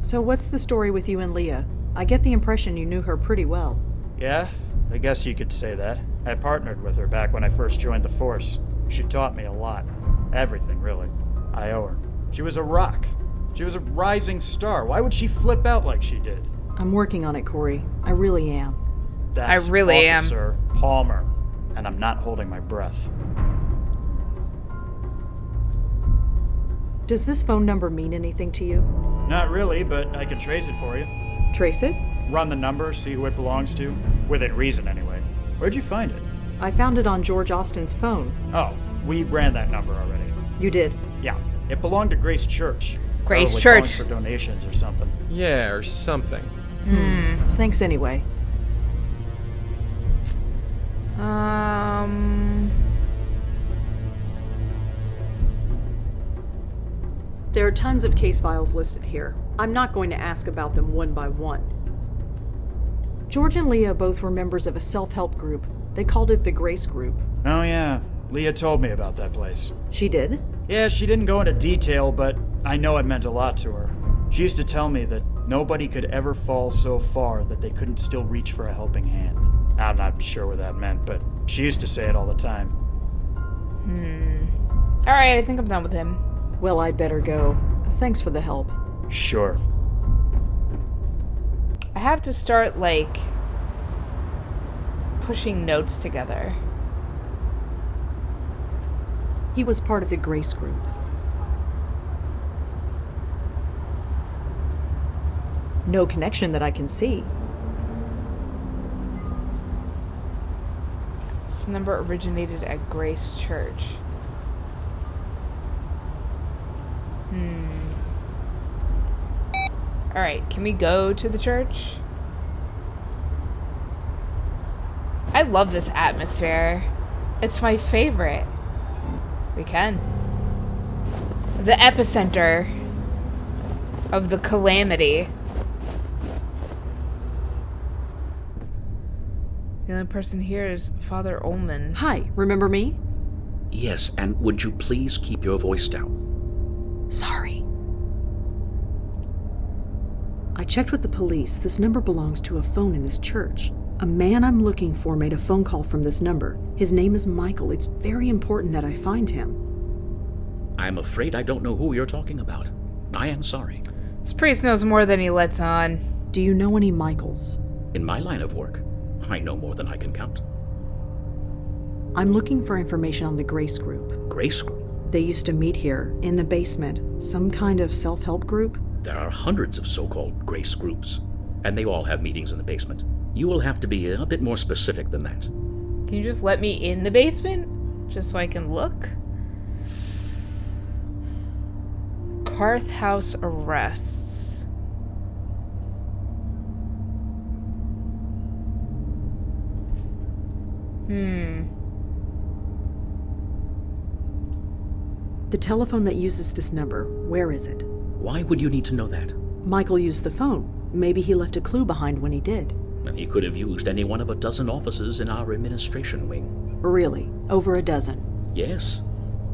So what's the story with you and Leah? I get the impression you knew her pretty well. Yeah, I guess you could say that. I partnered with her back when I first joined the force. She taught me a lot. Everything, really. I owe her. She was a rock. She was a rising star. Why would she flip out like she did? I'm working on it, Corey. I really am. That's I really am. Officer Palmer, and I'm not holding my breath. Does this phone number mean anything to you? Not really, but I can trace it for you. Trace it? Run the number, see who it belongs to. Within reason, anyway. Where'd you find it? I found it on George Austin's phone. Oh, we ran that number already. You did? Yeah, it belonged to Grace Church. Grace Probably Church. calling for donations or something. Yeah, or something. Thanks anyway. There are tons of case files listed here. I'm not going to ask about them one by one. George and Leah both were members of a self-help group. They called it the Grace Group. Oh yeah, Leah told me about that place. She did? Yeah, she didn't go into detail, but I know it meant a lot to her. She used to tell me that nobody could ever fall so far that they couldn't still reach for a helping hand. I'm not sure what that meant, but she used to say it all the time. Alright, I think I'm done with him. Well, I'd better go. Thanks for the help. Sure. I have to start, like, pushing notes together. He was part of the Grace Group. No connection that I can see. This number originated at Grace Church. Alright, can we go to the church? I love this atmosphere. It's my favorite. We can. The epicenter of the calamity. The only person here is Father Ullman. Hi, remember me? Yes, and would you please keep your voice down? Sorry. I checked with the police. This number belongs to a phone in this church. A man I'm looking for made a phone call from this number. His name is Michael. It's very important that I find him. I'm afraid I don't know who you're talking about. I am sorry. This priest knows more than he lets on. Do you know any Michaels? In my line of work, I know more than I can count. I'm looking for information on the Grace Group. Grace Group? They used to meet here, in the basement. Some kind of self-help group? There are hundreds of so-called Grace Groups, and they all have meetings in the basement. You will have to be a bit more specific than that. Can you just let me in the basement? Just so I can look? Carth House arrests. The telephone that uses this number, where is it? Why would you need to know that? Michael used the phone. Maybe he left a clue behind when he did. And he could have used any one of a dozen offices in our administration wing. Really? Over a dozen? Yes.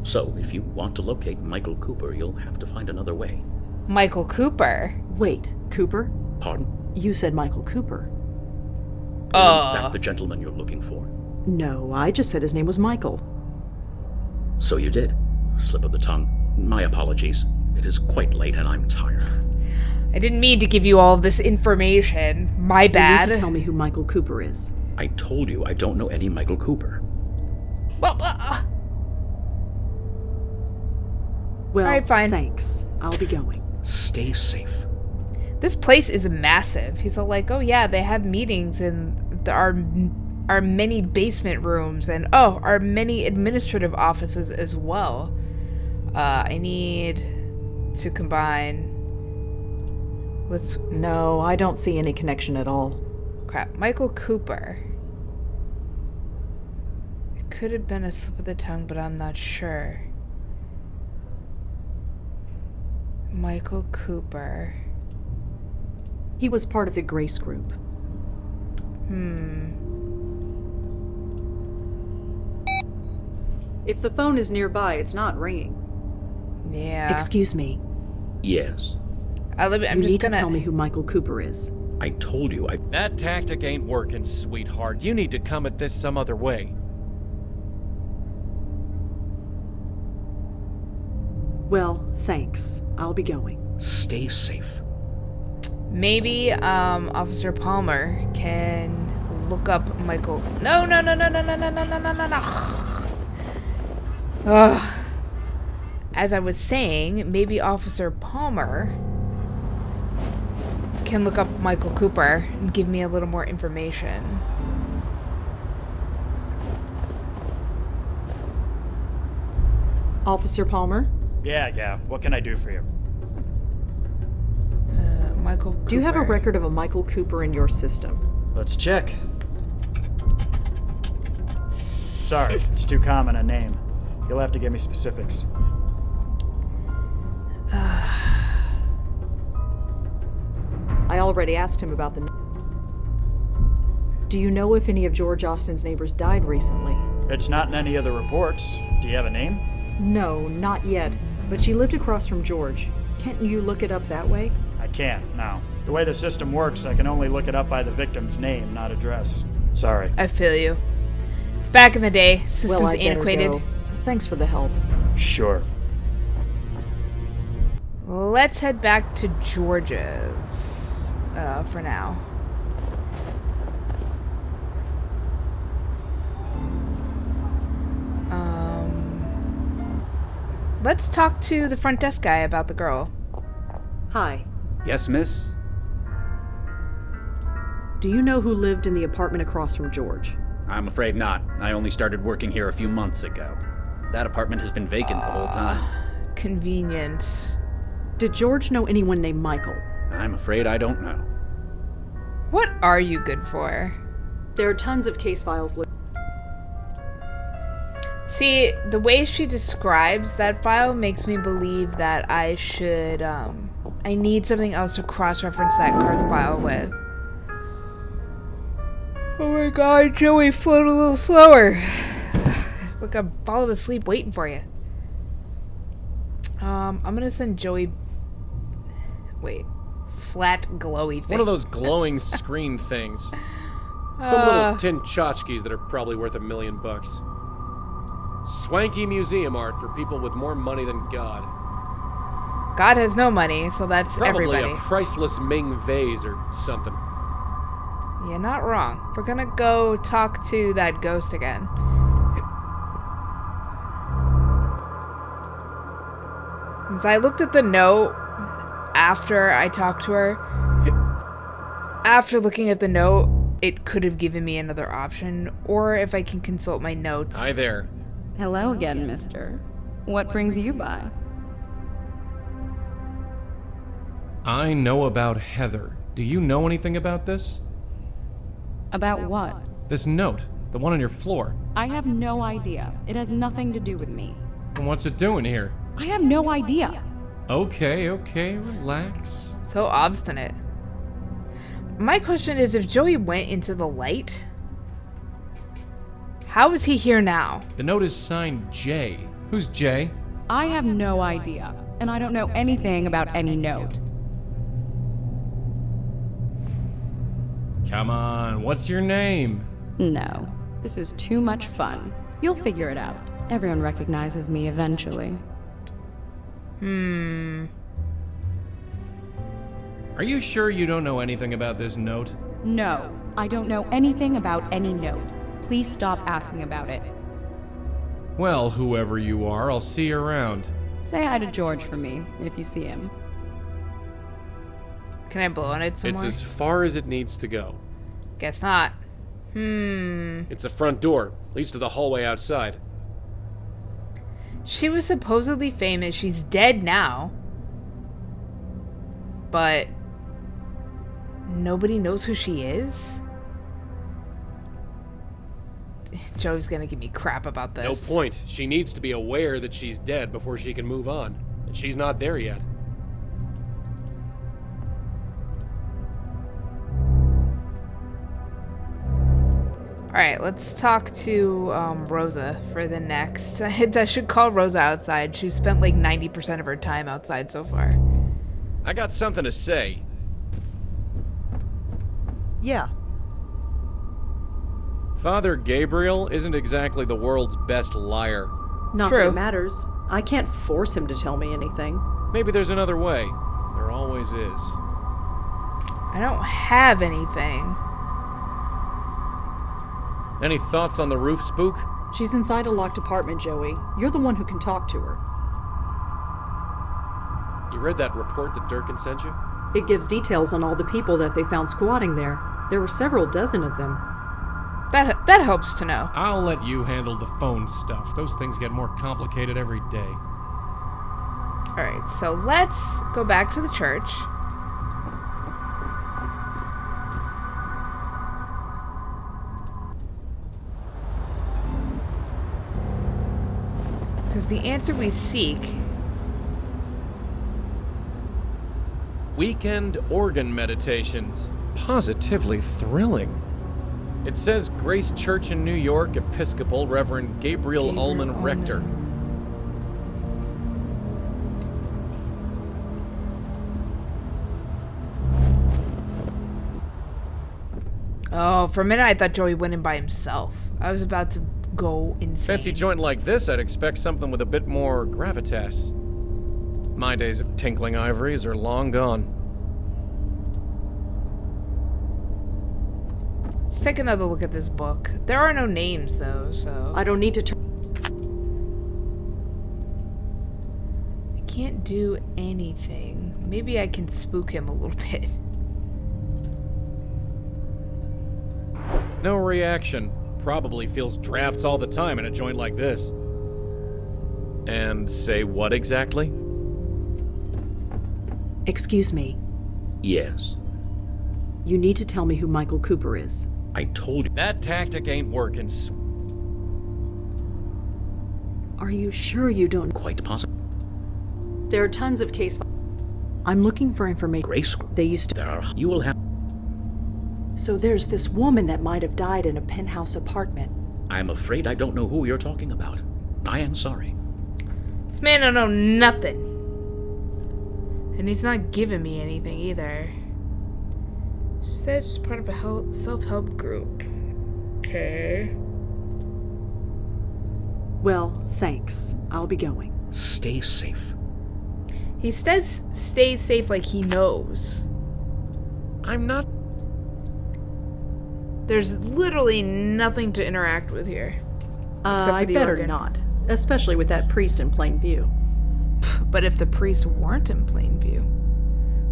So, if you want to locate Michael Cooper, you'll have to find another way. Michael Cooper? Wait, Cooper? Pardon? You said Michael Cooper. Isn't that the gentleman you're looking for? No, I just said his name was Michael. So you did. Slip of the tongue. My apologies. It is quite late and I'm tired. I didn't mean to give you all of this information. My bad. You need to tell me who Michael Cooper is. I told you I don't know any Michael Cooper. Well, Well, all right, fine. Thanks. I'll be going. Stay safe. This place is massive. He's all like, oh yeah, they have meetings in our many basement rooms and our many administrative offices as well. I need to combine. No, I don't see any connection at all. Crap. Michael Cooper. It could have been a slip of the tongue, but I'm not sure. Michael Cooper. He was part of the Grace Group. If the phone is nearby, it's not ringing. Yeah. Excuse me. Yes. I'm You just need gonna to tell me who Michael Cooper is. I told you I. That tactic ain't working, sweetheart. You need to come at this some other way. Well, thanks. I'll be going. Stay safe. Maybe Officer Palmer can look up Michael. No. Ugh. As I was saying, maybe Officer Palmer can look up Michael Cooper and give me a little more information. Officer Palmer, Yeah. What can I do for you? Michael Cooper. do you have a record of a Michael Cooper in your system? Let's check. Sorry, it's too common a name. You'll have to give me specifics. I already asked him about the... Do you know if any of George Austin's neighbors died recently? It's not in any of the reports. Do you have a name? No, not yet. But she lived across from George. Can't you look it up that way? I can't, no. The way the system works, I can only look it up by the victim's name, not address. Sorry. I feel you. It's back in the day. System's Well, I better antiquated. go. Thanks for the help. Sure. Let's head back to George's for now. Let's talk to the front desk guy about the girl. Hi. Yes, miss? Do you know who lived in the apartment across from George? I'm afraid not. I only started working here a few months ago. That apartment has been vacant the whole time. Convenient. Did George know anyone named Michael? I'm afraid I don't know. What are you good for? There are tons of case files listed. See, the way she describes that file makes me believe that I should, I need something else to cross-reference that Garth file with. Oh my god, Joey, float a little slower. Look, I'm falling asleep waiting for you. I'm gonna send Joey... Wait. Flat, glowy thing. One of those glowing screen things. Some little tin tchotchkes that are probably worth $1 million. Swanky museum art for people with more money than God. God has no money, so that's Probably everybody. a priceless Ming vase or something. Yeah, not wrong. We're gonna go talk to that ghost again. As I looked at the note after I talked to her, after looking at the note, it could have given me another option, or if I can consult my notes. Hi there. Hello again, mister. What brings you by? I know about Heather. Do you know anything about this? About what? This note, the one on your floor. I have no idea. It has nothing to do with me. And what's it doing here? I have no idea. Okay, relax. So obstinate. My question is, if Joey went into the light, how is he here now? The note is signed J. Who's J? I have no idea, and I don't know anything about any note. Come on, what's your name? No, this is too much fun. You'll figure it out. Everyone recognizes me eventually. Are you sure you don't know anything about this note? No, I don't know anything about any note. Please stop asking about it. Well, whoever you are, I'll see you around. Say hi to George for me, if you see him. Can I blow on it some It's more? as far as it needs to go. Guess not. It's the front door, leads to the hallway outside. She was supposedly famous. She's dead now. But nobody knows who she is? Joey's gonna give me crap about this. No point. She needs to be aware that she's dead before she can move on. And she's not there yet. Alright, let's talk to Rosa for the next. I should call Rosa outside. She's spent like 90% of her time outside so far. I got something to say. Yeah. Father Gabriel isn't exactly the world's best liar. Not True. that it matters. I can't force him to tell me anything. Maybe there's another way. There always is. I don't have anything. Any thoughts on the roof spook? She's inside a locked apartment, Joey. You're the one who can talk to her. You read that report that Durkin sent you? It gives details on all the people that they found squatting there. There were several dozen of them. That helps to know. I'll let you handle the phone stuff. Those things get more complicated every day. Alright, so let's go back to the church. Because the answer we seek... Weekend organ meditations. Positively thrilling. It says Grace Church in New York, Episcopal, Reverend Gabriel Ullman Rector. Oh, for a minute I thought Joey went in by himself. I was about to go insane. Fancy joint like this, I'd expect something with a bit more gravitas. My days of tinkling ivories are long gone. Let's take another look at this book. There are no names, though, so... I don't need to I can't do anything. Maybe I can spook him a little bit. No reaction. Probably feels drafts all the time in a joint like this. And say what exactly? Excuse me. Yes. You need to tell me who Michael Cooper is. I told you. That tactic ain't working. Are you sure you don't? Quite possible. There are tons of case files. I'm looking for information. Grace, They used to. there are. You will have. So there's this woman that might have died in a penthouse apartment. I'm afraid I don't know who you're talking about. I am sorry. This man don't know nothing. And he's not giving me anything either. She said she's part of a self-help group. Okay. Well, thanks. I'll be going. Stay safe. He says stay safe like he knows. I'm not. There's literally nothing to interact with here. Except for I the better organ. not. Especially with that priest in plain view. But if the priest weren't in plain view,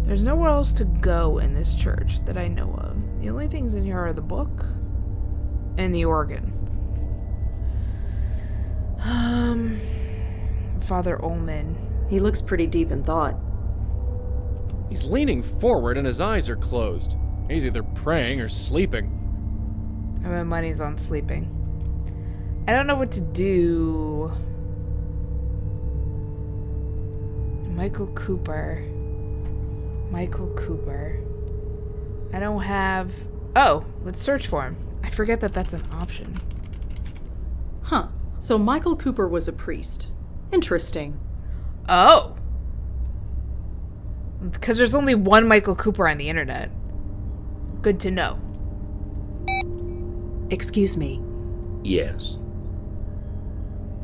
there's nowhere else to go in this church that I know of. The only things in here are the book and the organ. Father Ullman. He looks pretty deep in thought. He's leaning forward and his eyes are closed. He's either praying or sleeping. My money's on sleeping. I don't know what to do. Michael Cooper. Michael Cooper. I don't have... Oh, let's search for him. I forget that that's an option. Huh. So Michael Cooper was a priest. Interesting. Oh! Because there's only one Michael Cooper on the internet. Good to know. Excuse me. Yes.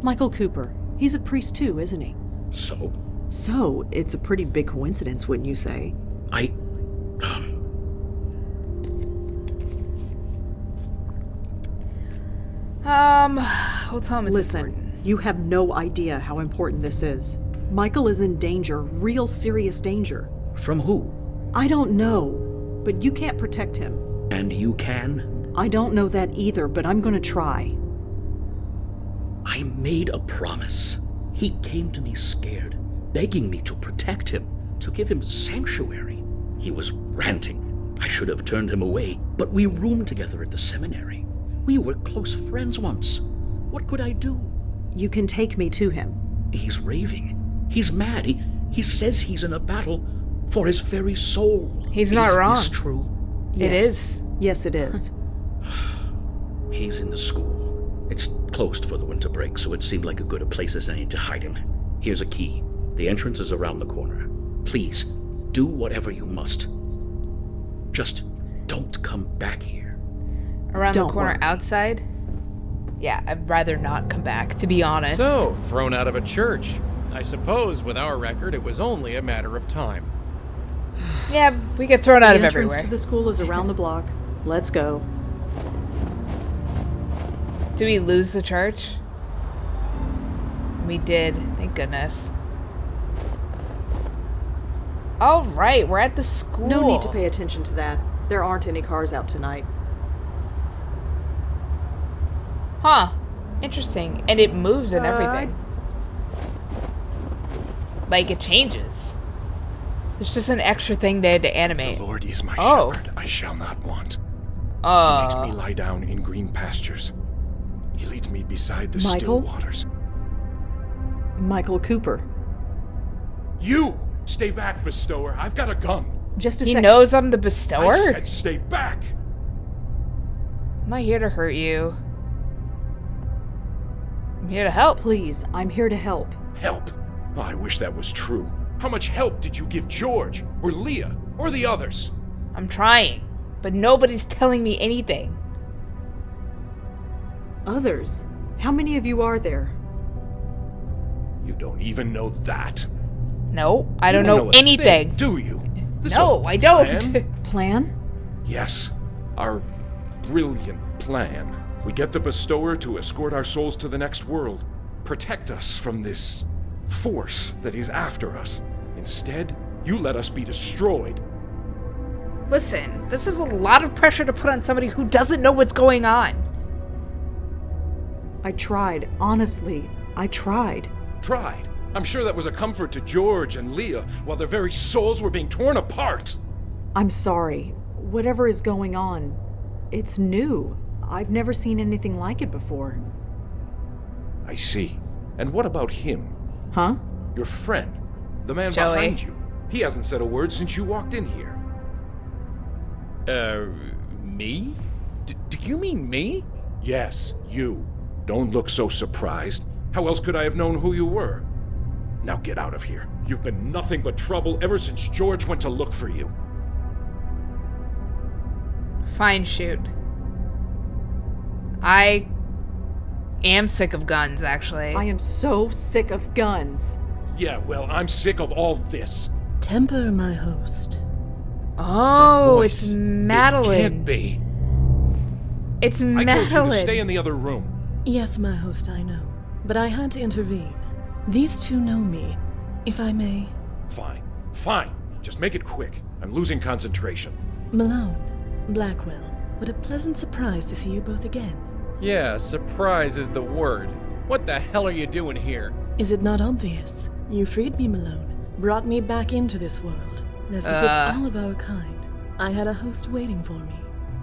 Michael Cooper. He's a priest too, isn't he? So? So, it's a pretty big coincidence, wouldn't you say? We'll tell him it's Listen, important. you have no idea how important this is. Michael is in danger, real serious danger. From who? I don't know, but you can't protect him. And you can? I don't know that either, but I'm gonna try. I made a promise. He came to me scared, begging me to protect him, to give him sanctuary. He was ranting. I should have turned him away, but we roomed together at the seminary. We were close friends once. What could I do? You can take me to him. He's raving. He's mad. He says he's in a battle for his very soul. He's not wrong. Is this true? It is. Yes, it is. He's in the school. It's closed for the winter break, so it seemed like a good a place as any to hide him. Here's a key. The entrance is around the corner. Please, do whatever you must. Just don't come back here. Around Don't the corner worry. outside? Yeah, I'd rather not come back, to be honest. So, thrown out of a church. I suppose with our record, it was only a matter of time. Yeah, we get thrown out The of entrance everywhere. to the school is around the block. Let's go. Did we lose the church? We did, thank goodness. All right, we're at the school. No need to pay attention to that. There aren't any cars out tonight. Huh. Interesting. And it moves and everything. Like, it changes. It's just an extra thing they had to animate. The Lord is my Oh. shepherd, I shall not want. He makes me lie down in green pastures. He leads me beside the still Michael? waters. Michael Cooper. You! Stay back, bestower. I've got a gun. Just a He second. knows I'm the bestower? I said stay back! I'm not here to hurt you. I'm here to help. Please, I'm here to help. Help? Oh, I wish that was true. How much help did you give George, or Leah, or the others? I'm trying, but nobody's telling me anything. Others? How many of you are there? You don't even know that. No, I don't You know a anything. thing, do you? This No, wasn't I the don't. plan. Plan? Yes, our brilliant plan. We get the bestower to escort our souls to the next world, protect us from this force that is after us. Instead, you let us be destroyed. Listen, this is a lot of pressure to put on somebody who doesn't know what's going on. I tried. Honestly, I tried. Tried. I'm sure that was a comfort to George and Leah while their very souls were being torn apart. I'm sorry. Whatever is going on, it's new. I've never seen anything like it before. I see. And what about him? Huh? Your friend, the man Joey. behind you. He hasn't said a word since you walked in here. Me? Do you mean me? Yes, you. Don't look so surprised. How else could I have known who you were? Now get out of here. You've been nothing but trouble ever since George went to look for you. Fine, shoot. I am sick of guns, actually. I am so sick of guns. Yeah, well, I'm sick of all this. Temper, my host. Oh, Voice. it's It Madeline. can't be. It's I Madeline. told you to stay in the other room. Yes, my host, I know. But I had to intervene. These two know me, if I may. Fine. Fine. Just make it quick. I'm losing concentration. Malone, Blackwell, what a pleasant surprise to see you both again. Yeah, surprise is the word. What the hell are you doing here? Is it not obvious? You freed me, Malone, brought me back into this world. And as befits all of our kind, I had a host waiting for me.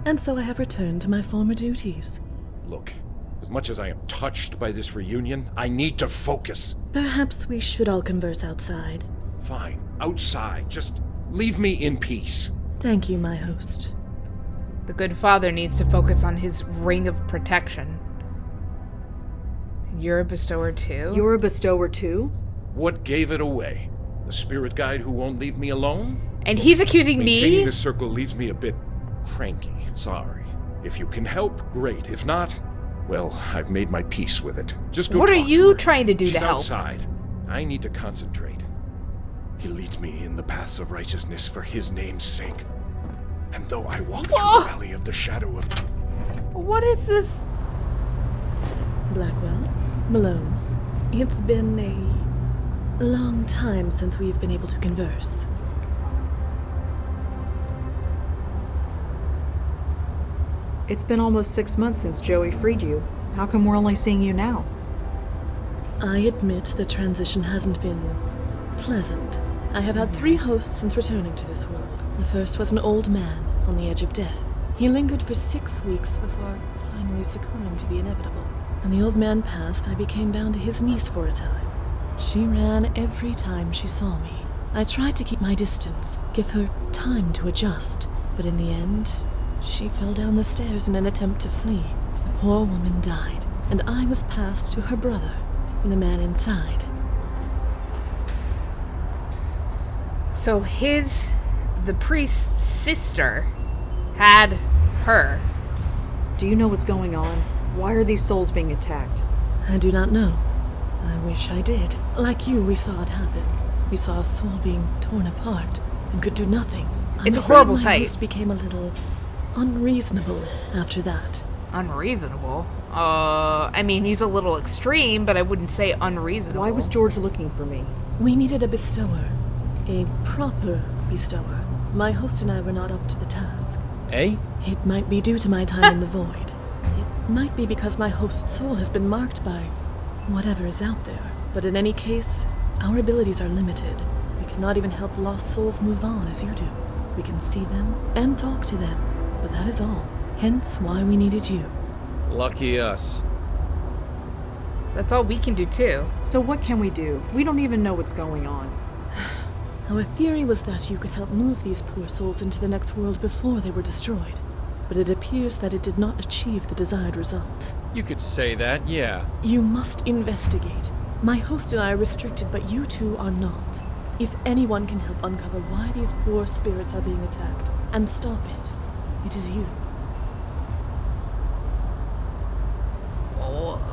And so I have returned to my former duties. Look, as much as I am touched by this reunion, I need to focus. Perhaps we should all converse outside. Fine. Outside. Just leave me in peace. Thank you, my host. The good father needs to focus on his ring of protection. You're a bestower too? You're a bestower too? What gave it away? The spirit guide who won't leave me alone? And he's accusing Maintaining me? the circle leaves me a bit cranky. Sorry. If you can help, great. If not, well, I've made my peace with it. Just go What are talk to you her. trying to do She's to help? outside. I need to concentrate. He leads me in the paths of righteousness for his name's sake. And though I walk through the valley of the shadow of... What is this? Blackwell, Malone, it's been a long time since we've been able to converse. It's been almost 6 months since Joey freed you. How come we're only seeing you now? I admit the transition hasn't been pleasant. I have had 3 hosts since returning to this world. The first was an old man on the edge of death. He lingered for 6 weeks before finally succumbing to the inevitable. When the old man passed, I became bound to his niece for a time. She ran every time she saw me. I tried to keep my distance, give her time to adjust, but in the end, she fell down the stairs in an attempt to flee. The poor woman died, and I was passed to her brother, the man inside. So the priest's sister had her. Do you know what's going on? Why are these souls being attacked? I do not know. I wish I did. Like you, we saw it happen. We saw a soul being torn apart and could do nothing. It's a horrible my sight. host became a little unreasonable after that. Unreasonable? I mean, he's a little extreme, but I wouldn't say unreasonable. Why was George looking for me? We needed a bestower. A proper bestower. My host and I were not up to the task. Eh? It might be due to my time in the void. It might be because my host's soul has been marked by whatever is out there. But in any case, our abilities are limited. We cannot even help lost souls move on as you do. We can see them and talk to them, but that is all. Hence why we needed you. Lucky us. That's all we can do, too. So what can we do? We don't even know what's going on. Our theory was that you could help move these poor souls into the next world before they were destroyed. But it appears that it did not achieve the desired result. You could say that, yeah. You must investigate. My host and I are restricted, but you two are not. If anyone can help uncover why these poor spirits are being attacked and stop it, it is you.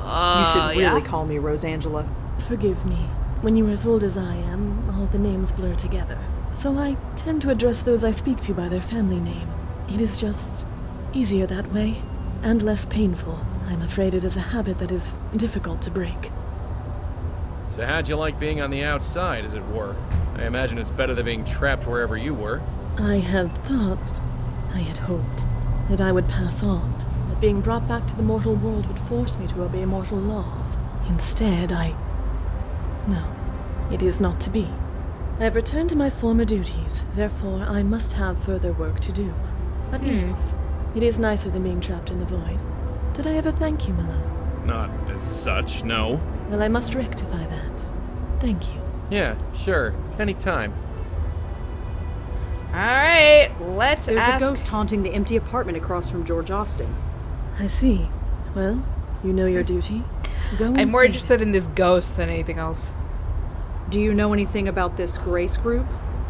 You should really call me Rosangela. Forgive me. When you are as old as I am, all the names blur together. So I tend to address those I speak to by their family name. It is just easier that way, and less painful. I'm afraid it is a habit that is difficult to break. So how'd you like being on the outside, as it were? I imagine it's better than being trapped wherever you were. I had thought, I had hoped, that I would pass on, that being brought back to the mortal world would force me to obey mortal laws. Instead, No, it is not to be. I have returned to my former duties, therefore I must have further work to do. But yes, it is nicer than being trapped in the void. Did I ever thank you, Malone? Not as such, no. Well, I must rectify that. Thank you. Yeah, sure. Anytime. Alright, let's There's ask... a ghost haunting the empty apartment across from George Austin. I see. Well, you know your duty. Go and I'm more see interested it. in this ghost than anything else. Do you know anything about this Grace group?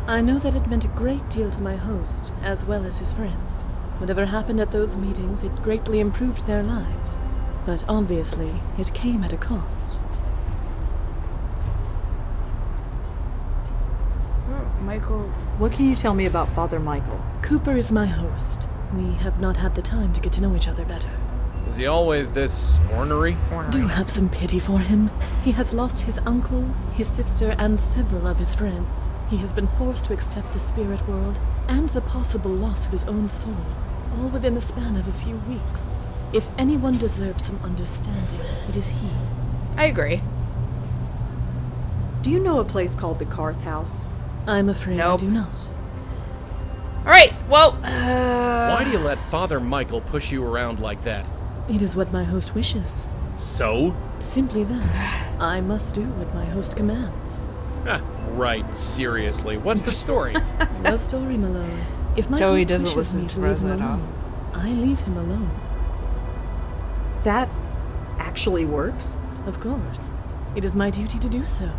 I know that it meant a great deal to my host, as well as his friends. Whatever happened at those meetings, it greatly improved their lives. But obviously, it came at a cost. Oh, Michael... What can you tell me about Father Michael? Cooper is my host. We have not had the time to get to know each other better. Is he always this ornery? Do have some pity for him. He has lost his uncle, his sister, and several of his friends. He has been forced to accept the spirit world and the possible loss of his own soul, all within the span of a few weeks. If anyone deserves some understanding, it is he. I agree. Do you know a place called the Carth House? I'm afraid I do not. Alright, well... Why do you let Father Michael push you around like that? It is what my host wishes. So? Simply that. I must do what my host commands. Right, seriously. What's the story? No story, Malone. If my Joey host doesn't wishes listen me to to leave Rosa him at all. alone, I leave him alone. That actually works? Of course. It is my duty to do so.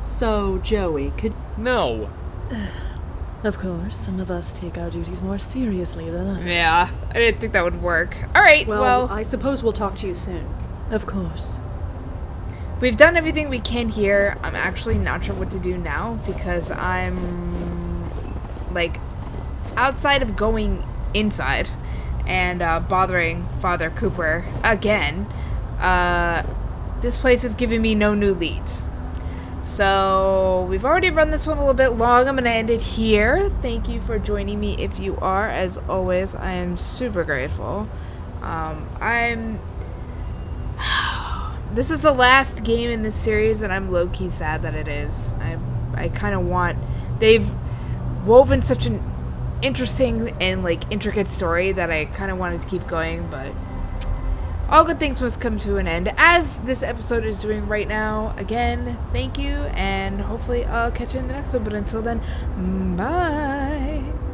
So, Joey, could... No. Of course, some of us take our duties more seriously than others. Yeah, I didn't think that would work. Alright, well... I suppose we'll talk to you soon. Of course. We've done everything we can here. I'm actually not sure what to do now because I'm... like, outside of going inside and bothering Father Cooper again, this place is giving me no new leads. So, we've already run this one a little bit long. I'm going to end it here. Thank you for joining me if you are. As always, I am super grateful. This is the last game in this series, and I'm low-key sad that it is. I kind of want... They've woven such an interesting and like intricate story that I kind of wanted to keep going, but all good things must come to an end, as this episode is doing right now. Again, thank you, and hopefully I'll catch you in the next one, but until then, bye.